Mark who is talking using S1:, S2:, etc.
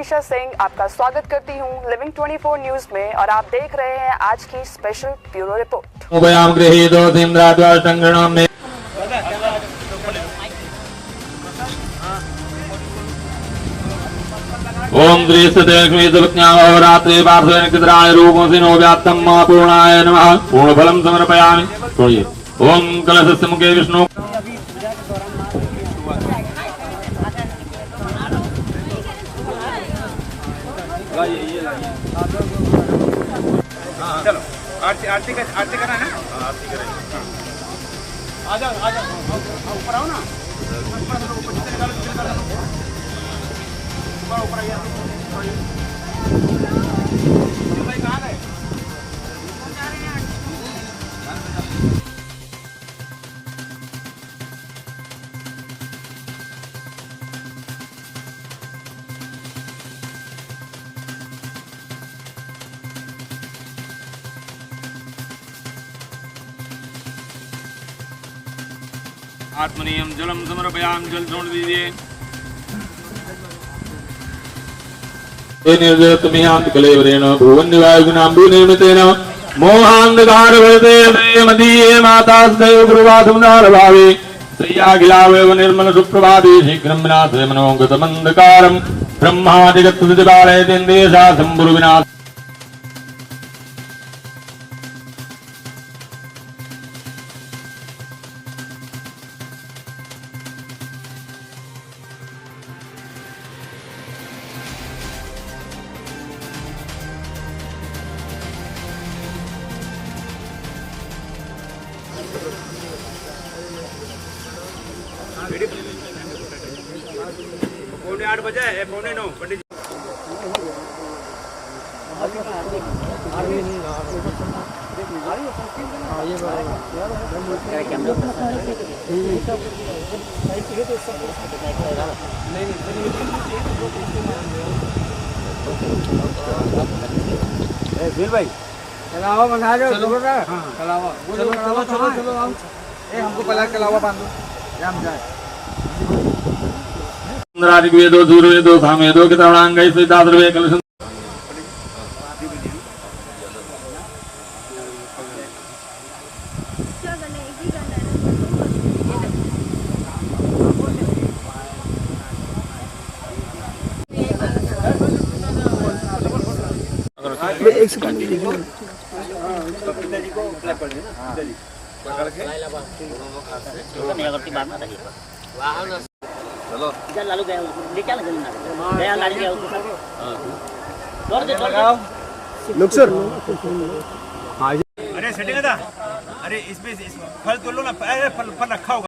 S1: मनीषा सिंह आपका स्वागत करती हूं लिविंग 24 न्यूज में और आप देख रहे हैं आज की स्पेशल ब्यूरो रिपोर्ट।
S2: ओम रात्रि रूपों से नो व्याप्तम पूर्णाय नमः पूर्ण फलम समर्पयामि। सुनिए ओम कलशस्य मुखे विष्णु
S3: चलो आरती करना है ना। आरती करेंगे। आ जाओ ऊपर आओ ना। ऊपर आइए। भाई कहाँ गए?
S2: आत्मनियम जलम समर्पयामि। जल छोड़ दीजिए। कलेवरेण भुवन्निवायुनाम्बुनिर्मितेन मोहान्धकारभृते मदीये मातास्दैव गुरुवासुदारभावे श्रियाखिलावेव निर्मल सुप्रभाते शीघ्रं विनाशे मनोगतमन्धकारं ब्रह्मादिगतदिवालयतेन्द्रियशा शम्भुर्विनाश।
S3: पौने 8 बजे है, पौने 9 पंडित जी। भाई कलावा बना रहे हो? चलो कलावा चलो हमको पहला कलावा बांध दो। हम जाए
S2: वेदो सूर्यवेदो सामवेदो किताणांगै सिद्धाद्रवे कलश
S4: एक सेकंड
S3: पिताजी को पिताजी पकड़ के चलो
S5: लालू गया लेके आना जल्दी गया लालू गया दौड़ दे
S4: लोग सर।
S3: अरे सेटिंग था। अरे इसमें फल तोड़ लो ना। फल रखा होगा।